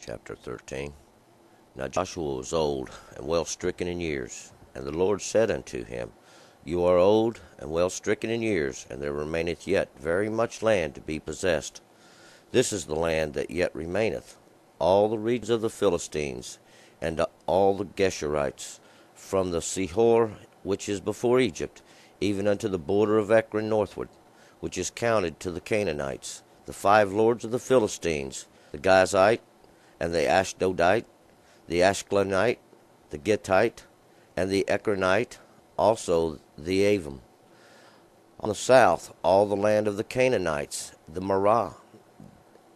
Chapter 13. Now Joshua was old and well stricken in years, and the Lord said unto him, You are old and well stricken in years, and there remaineth yet very much land to be possessed. This is the land that yet remaineth, all the regions of the Philistines, and all the Geshurites, from the Sihor which is before Egypt, even unto the border of Ekron northward, which is counted to the Canaanites, the 5 lords of the Philistines, the Gazite, and the Ashdodite, the Ashkelonite, the Gittite, and the Ekronite, also the Avim. On the south, all the land of the Canaanites, the Marah,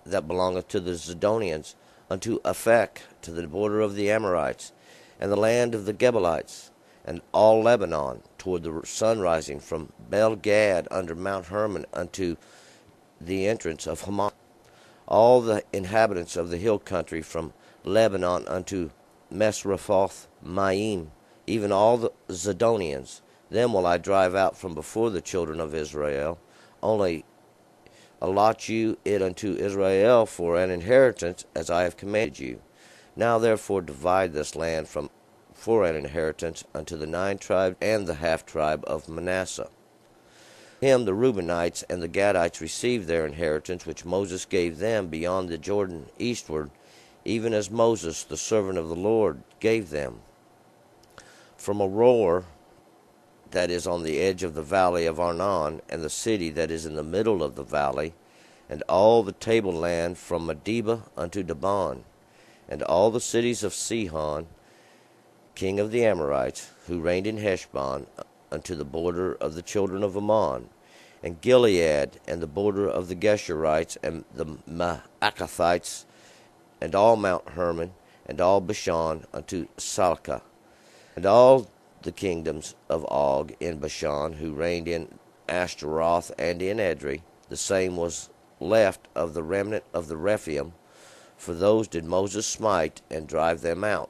that belongeth to the Zidonians, unto Aphek, to the border of the Amorites, and the land of the Gebalites, and all Lebanon, toward the sun rising from Bel-Gad under Mount Hermon unto the entrance of Hamath. All the inhabitants of the hill country from Lebanon unto Mesrephoth Maim, even all the Zidonians, them will I drive out from before the children of Israel. Only allot you it unto Israel for an inheritance, as I have commanded you. Now therefore divide this land for an inheritance unto the 9 tribes and the half tribe of Manasseh. Him the Reubenites and the Gadites received their inheritance, which Moses gave them beyond the Jordan eastward, even as Moses the servant of the Lord gave them. From Aroer, that is on the edge of the valley of Arnon, and the city that is in the middle of the valley, and all the tableland from Medeba unto Dibon, and all the cities of Sihon, king of the Amorites, who reigned in Heshbon, unto the border of the children of Ammon, and Gilead, and the border of the Geshurites, and the Maacathites, and all Mount Hermon, and all Bashan, unto Salcah, and all the kingdoms of Og in Bashan, who reigned in Ashtaroth and in Edrei. The same was left of the remnant of the Rephaim, for those did Moses smite and drive them out.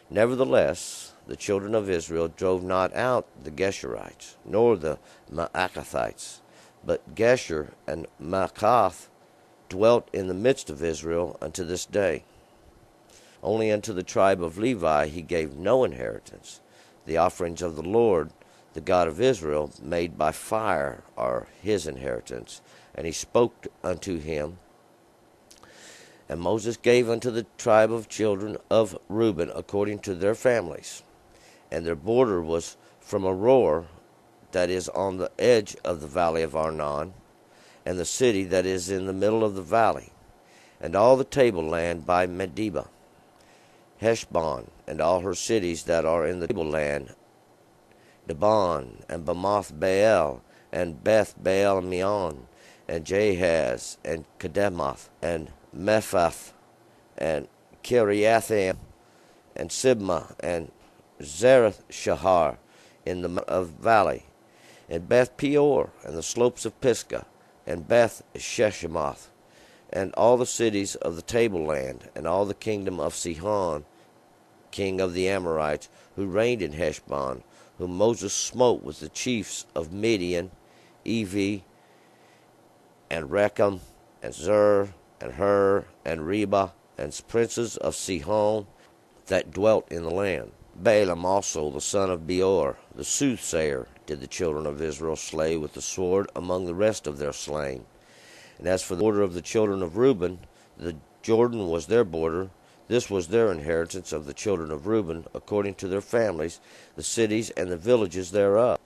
Nevertheless, the children of Israel drove not out the Geshurites, nor the Maacathites, but Gesher and Maacath dwelt in the midst of Israel unto this day. Only unto the tribe of Levi he gave no inheritance. The offerings of the Lord, the God of Israel, made by fire, are his inheritance. And he spoke unto him. And Moses gave unto the tribe of children of Reuben according to their families. And their border was from Aroer, that is on the edge of the valley of Arnon, and the city that is in the middle of the valley, and all the tableland by Medeba, Heshbon, and all her cities that are in the tableland, Dibon, and Bamoth Baal, and Beth Baal Meon, and Jahaz, and Kedemoth, and Mephath, and Kiriathaim, and Sibmah, and Zareth Shahar in the valley, and Beth Peor, and the slopes of Pisgah, and Beth Sheshemoth, and all the cities of the tableland, and all the kingdom of Sihon, king of the Amorites, who reigned in Heshbon, whom Moses smote with the chiefs of Midian, Evi, and Rechem, and Zur, and Hur, and Reba, and princes of Sihon that dwelt in the land. Balaam also, the son of Beor, the soothsayer, did the children of Israel slay with the sword among the rest of their slain. And as for the border of the children of Reuben, the Jordan was their border. This was their inheritance of the children of Reuben, according to their families, the cities and the villages thereof.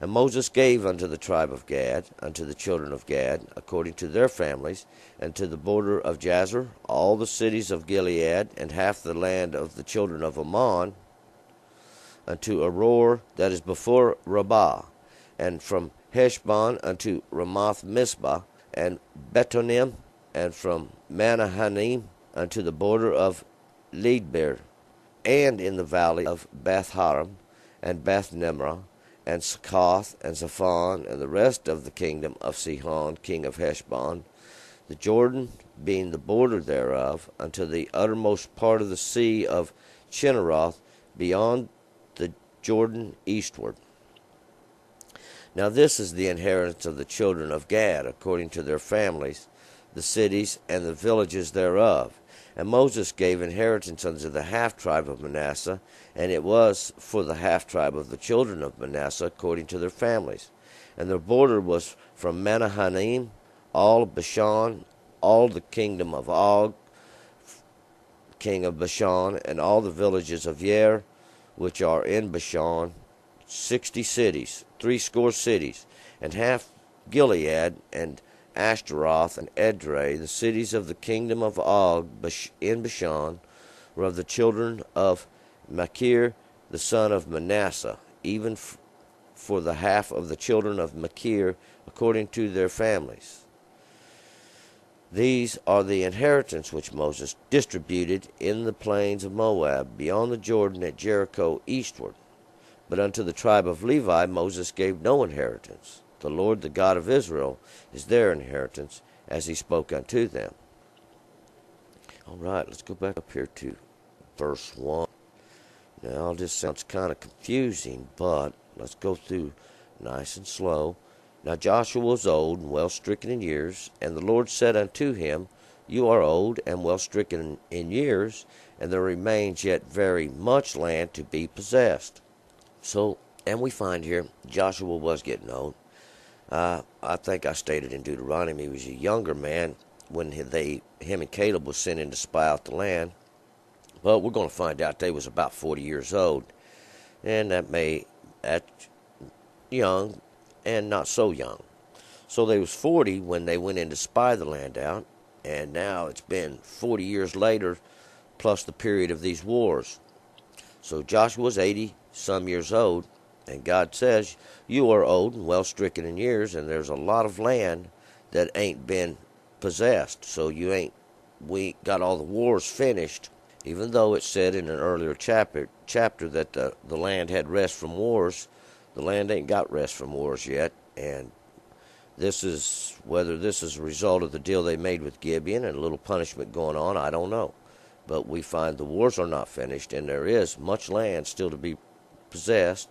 And Moses gave unto the tribe of Gad, unto the children of Gad, according to their families, and to the border of Jazer, all the cities of Gilead, and half the land of the children of Ammon, unto Aroer, that is before Rabbah, and from Heshbon unto Ramoth Mizpah, and Betonim, and from Manahanim unto the border of Lidber, and in the valley of Beth-haram, and Beth-nimrah, and Succoth, and Zaphon, and the rest of the kingdom of Sihon, king of Heshbon, the Jordan being the border thereof, unto the uttermost part of the sea of Chinneroth, beyond the Jordan eastward. Now this is the inheritance of the children of Gad, according to their families, the cities and the villages thereof. And Moses gave inheritance unto the half tribe of Manasseh, and it was for the half tribe of the children of Manasseh according to their families. And their border was from Mahanaim, all of Bashan, all the kingdom of Og, king of Bashan, and all the villages of Yair, which are in Bashan, 60 cities, 60 cities, and half Gilead, and Ashtaroth, and Edrei, the cities of the kingdom of Og in Bashan, were of the children of Machir, the son of Manasseh, even for the half of the children of Machir, according to their families. These are the inheritance which Moses distributed in the plains of Moab, beyond the Jordan at Jericho eastward. But unto the tribe of Levi Moses gave no inheritance. The Lord, the God of Israel, is their inheritance, as he spoke unto them. All right, let's go back up here to verse 1. Now, this sounds kind of confusing, but let's go through nice and slow. Now Joshua was old and well stricken in years, and the Lord said unto him, You are old and well stricken in years, and there remains yet very much land to be possessed. So, and we find here, Joshua was getting old. I think I stated in Deuteronomy he was a younger man when him and Caleb was sent in to spy out the land. But we're going to find out they was about 40 years old, and that's young and not so young. So they was 40 when they went in to spy the land out, and now it's been 40 years later, plus the period of these wars. So Joshua was 80 some years old, and God says, You are old and well stricken in years, and there's a lot of land that ain't been possessed. So we got all the wars finished, even though it said in an earlier chapter that the land had rest from wars. The land ain't got rest from wars yet, and whether this is a result of the deal they made with Gibeon and a little punishment going on, I don't know. But we find the wars are not finished, and there is much land still to be possessed.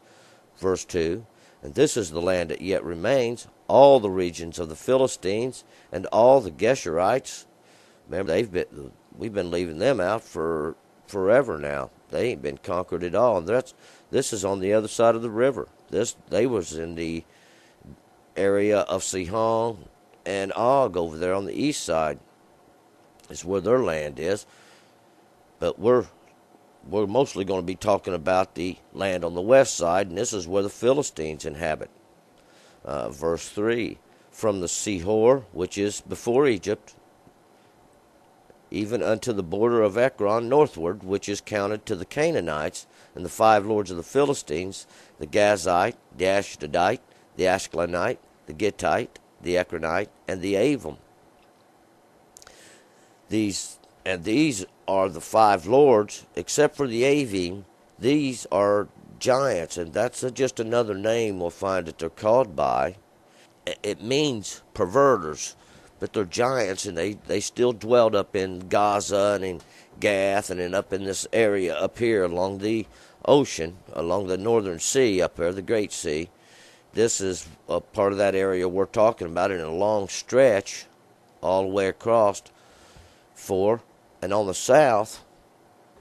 Verse 2, And this is the land that yet remains, all the regions of the Philistines, and all the Geshurites. Remember, we've been leaving them out for forever now. They ain't been conquered at all. And this is on the other side of the river. They was in the area of Sihon and Og over there on the east side. Is where their land is. But we're mostly going to be talking about the land on the west side, and this is where the Philistines inhabit. Verse 3, From the Sihor, which is before Egypt, even unto the border of Ekron northward, which is counted to the Canaanites, and the 5 lords of the Philistines, the Gazite, the Ashdodite, the Ashkelonite, the Gittite, the Ekronite, and the Avim. These are the 5 lords, except for the Avim. These are giants, and that's just another name we'll find that they're called by. It means perverters, but they're giants, and they still dwelled up in Gaza and in Gath and up in this area up here along the ocean, along the northern sea up there, the Great Sea. This is a part of that area we're talking about in a long stretch all the way across and on the south,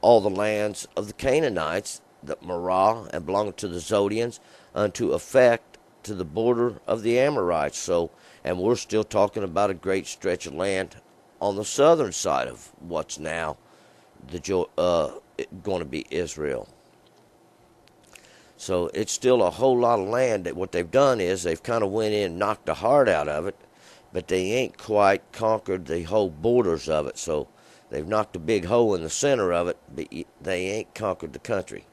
all the lands of the Canaanites, the Marah, and belonging to the Zodians, unto effect to the border of the Amorites. So, and we're still talking about a great stretch of land on the southern side of what's now going to be Israel. So it's still a whole lot of land. That what they've done is they've kind of went in and knocked the heart out of it, but they ain't quite conquered the whole borders of it. So they've knocked a big hole in the center of it, but they ain't conquered the country.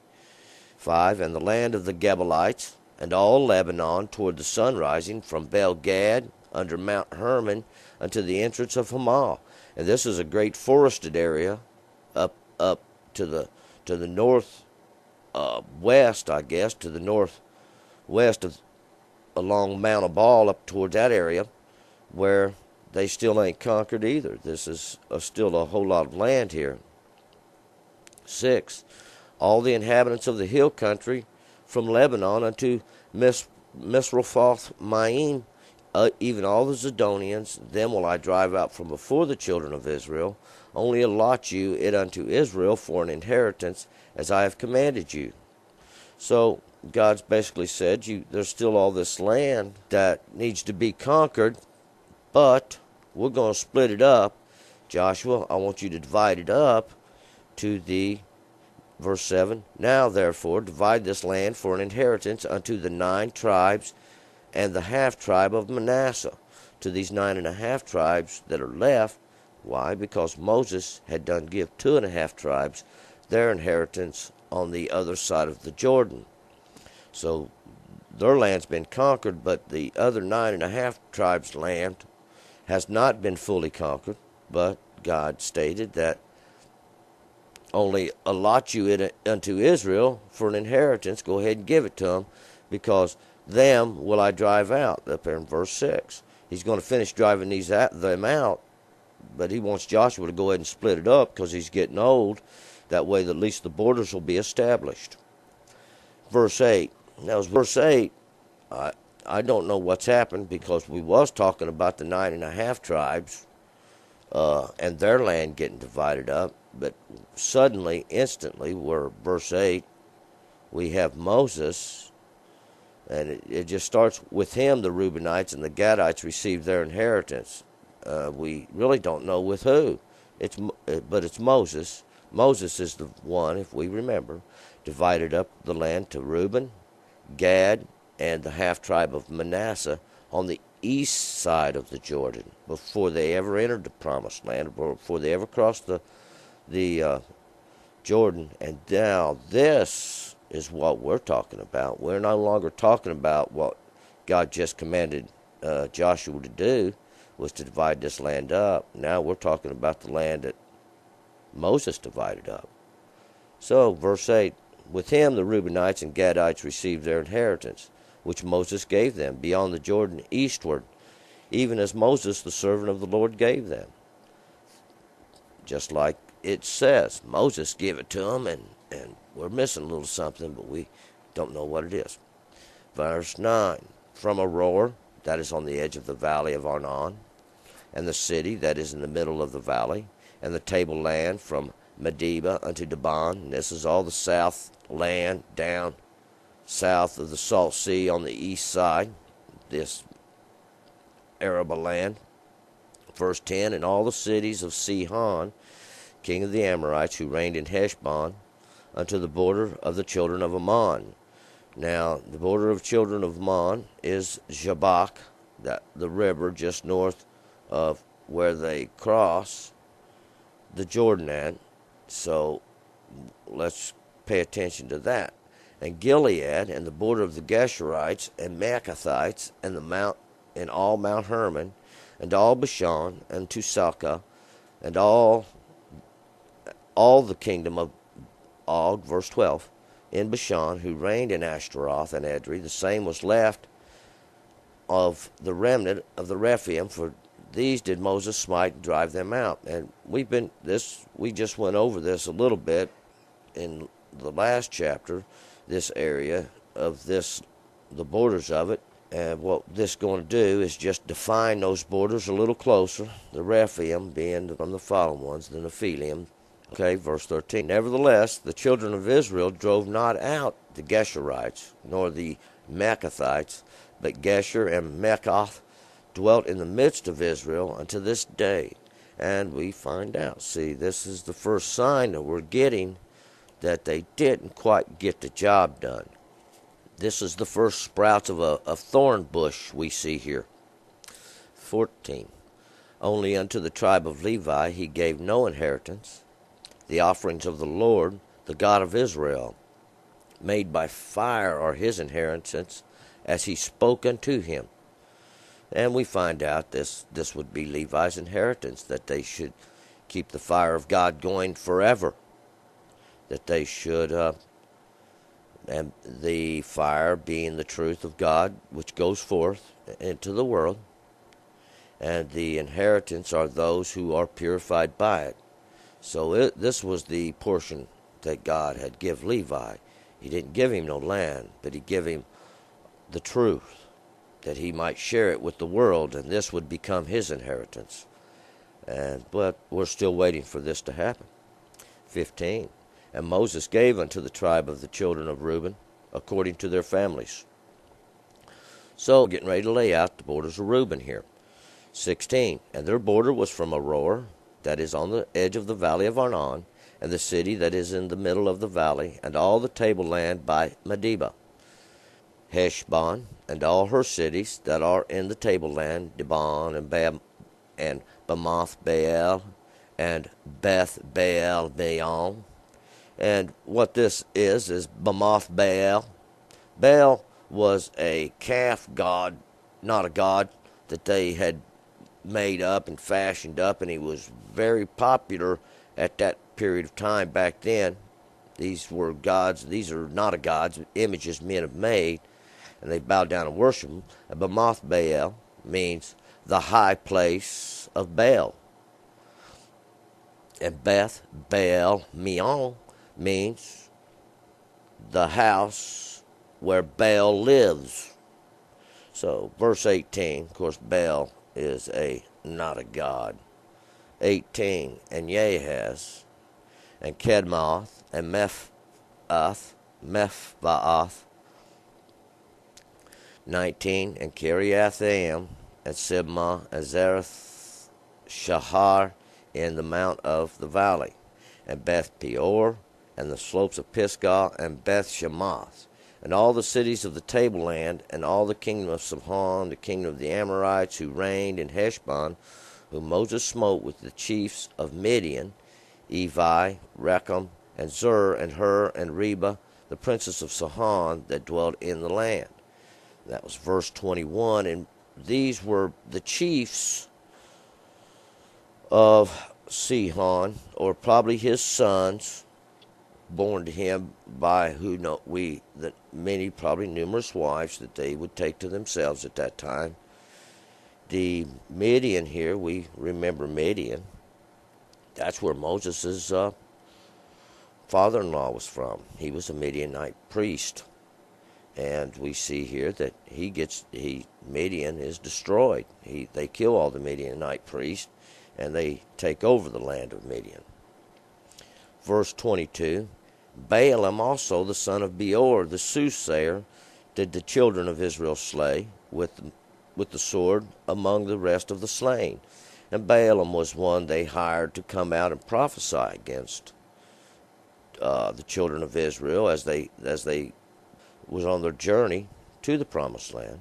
5, And the land of the Gebalites, and all Lebanon toward the sun rising, from Bel Gad under Mount Hermon unto the entrance of Hamath. And this is a great forested area up to the north west, I guess, to the northwest along Mount Ebal up towards that area, where they still ain't conquered either. This is still a whole lot of land here. 6, All the inhabitants of the hill country from Lebanon unto Misrephoth Maim, even all the Zidonians, them will I drive out from before the children of Israel. Only allot you it unto Israel for an inheritance, as I have commanded you. So God's basically said, there's still all this land that needs to be conquered, but we're going to split it up. Joshua, I want you to divide it up to the, verse 7, now therefore divide this land for an inheritance unto the 9 tribes and the half tribe of Manasseh, to these 9.5 tribes that are left. Why? Because Moses had done give 2.5 tribes their inheritance on the other side of the Jordan. So their land's been conquered, but the other 9.5 tribes' land has not been fully conquered. But God stated that only allot you it unto Israel for an inheritance. Go ahead and give it to them, because them will I drive out. Up there in verse 6. He's going to finish driving them out, but he wants Joshua to go ahead and split it up because he's getting old. That way at least the borders will be established. Verse 8. Now, verse 8, I don't know what's happened, because we was talking about the 9.5 tribes and their land getting divided up. But suddenly, instantly, where verse 8, we have Moses. And it just starts with him, the Reubenites and the Gadites received their inheritance. We really don't know with who. But it's Moses. Moses is the one, if we remember, divided up the land to Reuben, Gad, and the half-tribe of Manasseh on the east side of the Jordan, before they ever entered the Promised Land, before they ever crossed the Jordan. And now this is what we're talking about. We're no longer talking about what God just commanded Joshua to do, was to divide this land up. Now we're talking about the land that Moses divided up. So, verse 8, with him the Reubenites and Gadites received their inheritance, which Moses gave them, beyond the Jordan eastward, even as Moses the servant of the Lord gave them. Just like it says, Moses gave it to them, and we're missing a little something, but we don't know what it is. Verse 9, from Aroer, that is on the edge of the valley of Arnon, and the city that is in the middle of the valley, and the tableland from Medeba unto Dibon. And this is all the south land down south of the Salt Sea on the east side, this Araba land. Verse 10, and all the cities of Sihon, king of the Amorites, who reigned in Heshbon, unto the border of the children of Ammon. Now, the border of children of Ammon is Jabbok, the river just north of where they cross the Jordan at. So let's pay attention to that. And Gilead, and the border of the Geshurites and Maacathites, and the mount, and all Mount Hermon, and all Bashan, and to Salcah, and all the kingdom of Og, verse 12, in Bashan, who reigned in Ashtaroth and Edrei. The same was left of the remnant of the Rephaim, for these did Moses smite and drive them out. And we just went over this a little bit in the last chapter, this area of this, the borders of it. And what this is going to do is just define those borders a little closer, the Rephaim being from the fallen ones, the Nephilim. Okay, verse 13. Nevertheless, the children of Israel drove not out the Geshurites, nor the Maacathites, but Gesher and Mechath dwelt in the midst of Israel unto this day. And we find out, see, this is the first sign that we're getting that they didn't quite get the job done. This is the first sprouts of a thorn bush we see here. 14. Only unto the tribe of Levi he gave no inheritance. The offerings of the Lord, the God of Israel, made by fire are his inheritance, as he spoke unto him. And we find out this would be Levi's inheritance, that they should keep the fire of God going forever. That they should, and the fire being the truth of God, which goes forth into the world. And the inheritance are those who are purified by it. So this was the portion that God had give Levi. He didn't give him no land, but he gave him the truth. that he might share it with the world, and this would become his inheritance. But we're still waiting for this to happen. 15. And Moses gave unto the tribe of the children of Reuben, according to their families. So, getting ready to lay out the borders of Reuben here. 16. And their border was from Aroer, that is on the edge of the valley of Arnon, and the city that is in the middle of the valley, and all the tableland by Medeba. Heshbon, and all her cities that are in the tableland, Dibon, and Bamoth Baal, and Beth Baal Beon. And what this is Bamoth Baal. Baal was a calf god, not a god, that they had made up and fashioned up, and he was very popular at that period of time back then. These were gods. These are not a gods, images men have made, and they bowed down and worshiped them. And Bamoth Baal means the high place of Baal. And Beth Baal Meon means the house where Baal lives. So, verse 18, of course, Baal is not a god. 18, and Jahaz, and Kedmoth, and Mephbaath. 19, and Kiriathaim, and Sibmah, and Zareth Shahar in the mount of the valley, and Beth Peor, and the slopes of Pisgah, and Beth Shemoth, and all the cities of the tableland, and all the kingdom of Sihon, the kingdom of the Amorites, who reigned in Heshbon, whom Moses smote with the chiefs of Midian, Evi, Rechem, and Zur, and Hur, and Reba, the princes of Sihon, that dwelt in the land. That was verse 21, and these were the chiefs of Sihon, or probably his sons, born to him by many, probably numerous wives that they would take to themselves at that time. The Midian here, we remember Midian. That's where Moses' father-in-law was from. He was a Midianite priest. And we see here that Midian is destroyed. They kill all the Midianite priests, and they take over the land of Midian. Verse 22, Balaam also, the son of Beor, the soothsayer, did the children of Israel slay with the sword among the rest of the slain. And Balaam was one they hired to come out and prophesy against the children of Israel as they was on their journey to the promised land.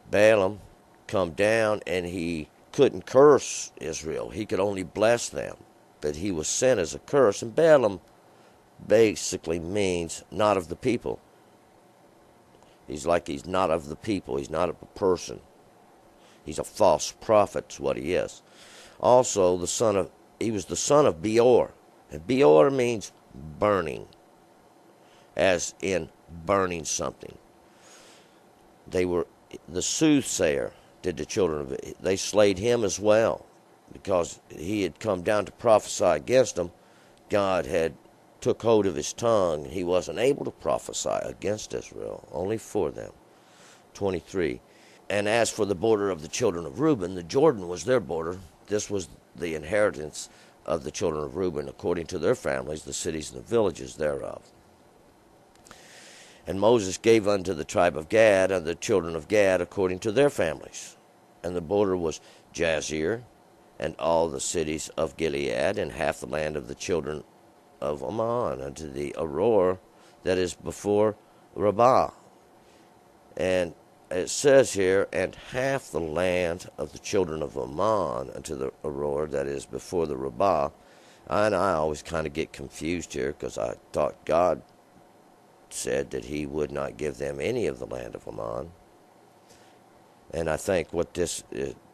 Balaam come down, and he couldn't curse Israel. He could only bless them. But he was sent as a curse, and Balaam basically means not of the people. He's not of the people. He's not a person. He's a false prophet is what he is. Also, he was the son of Beor. And Beor means burning, as in burning something. They were the soothsayer did the children of it. They slayed him as well, because he had come down to prophesy against them. God had took hold of his tongue. He wasn't able to prophesy against Israel, only for them. 23. And as for the border of the children of Reuben, the Jordan was their border. This was the inheritance of the children of Reuben, according to their families, the cities and the villages thereof. And Moses gave unto the tribe of Gad and the children of Gad according to their families. And the border was Jazer, and all the cities of Gilead, and half the land of the children of Ammon, unto the Aroer that is before Rabbah. And it says here, and half the land of the children of Ammon unto the Aroer that is before the Rabbah. And I always kind of get confused here, because I thought God said that he would not give them any of the land of Ammon. And I think what this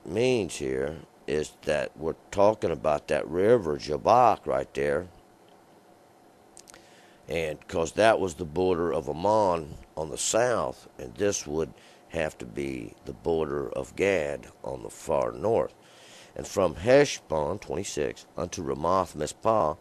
means here is that we're talking about that river Jabbok right there, and because that was the border of Ammon on the south, and this would have to be the border of Gad on the far north. And from Heshbon, 26, unto Ramoth Mizpah,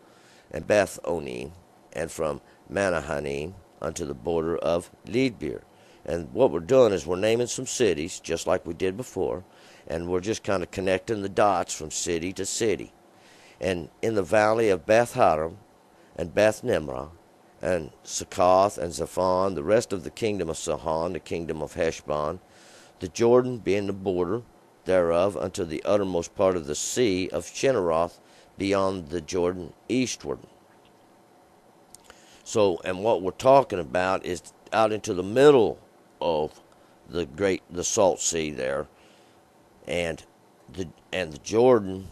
and Beth Onim, and from Manahanim unto the border of Lidbir, And what we're doing is we're naming some cities, just like we did before, and we're just kind of connecting the dots from city to city. And in the valley of Beth Haram and Beth Nimrah and Succoth and Zaphon, the rest of the kingdom of Sihon, the kingdom of Heshbon, the Jordan being the border thereof unto the uttermost part of the sea of Chinneroth beyond the Jordan eastward. So, and what we're talking about is out into the middle of the Salt Sea there, and the Jordan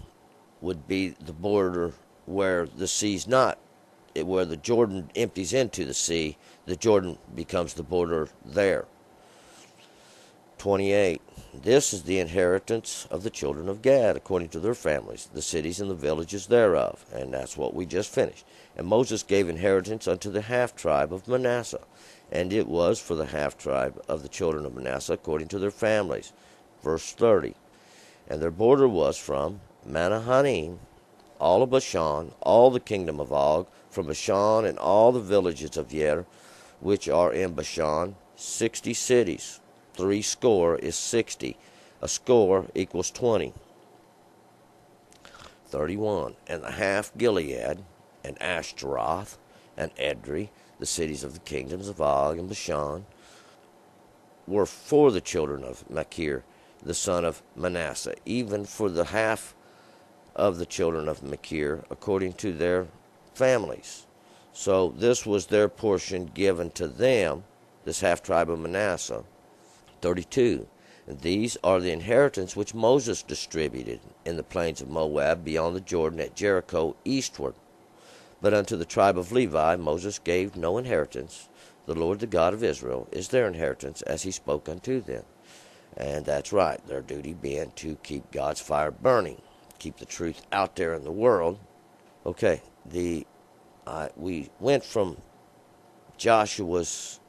would be the border where the sea's not, where the Jordan empties into the sea. The Jordan becomes the border there. 28. This is the inheritance of the children of Gad, according to their families, the cities and the villages thereof. And that's what we just finished. And Moses gave inheritance unto the half-tribe of Manasseh, and it was for the half-tribe of the children of Manasseh, according to their families. Verse 30. And their border was from Manahanim, all of Bashan, all the kingdom of Og, from Bashan and all the villages of Yer, which are in Bashan, 60 cities. 60 is 60. A score equals 20. 31. And the half Gilead, and Ashtaroth, and Edrei, the cities of the kingdoms of Og and Bashan, were for the children of Machir, the son of Manasseh, even for the half of the children of Machir, according to their families. So this was their portion given to them, this half-tribe of Manasseh. 32. And these are the inheritance which Moses distributed in the plains of Moab beyond the Jordan at Jericho eastward. But unto the tribe of Levi Moses gave no inheritance. The Lord, the God of Israel, is their inheritance, as he spoke unto them. And that's right, their duty being to keep God's fire burning, keep the truth out there in the world. Okay, we went from Joshua's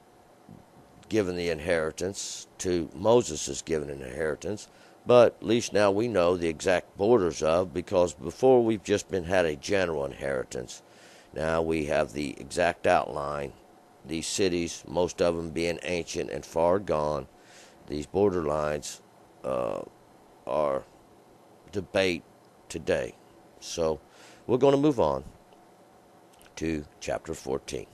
given the inheritance to Moses is given an inheritance, but at least now we know the exact borders of, because before we've just had a general inheritance. Now we have the exact outline. These cities, most of them being ancient and far gone, these borderlines are debate today. So we're going to move on to chapter 14.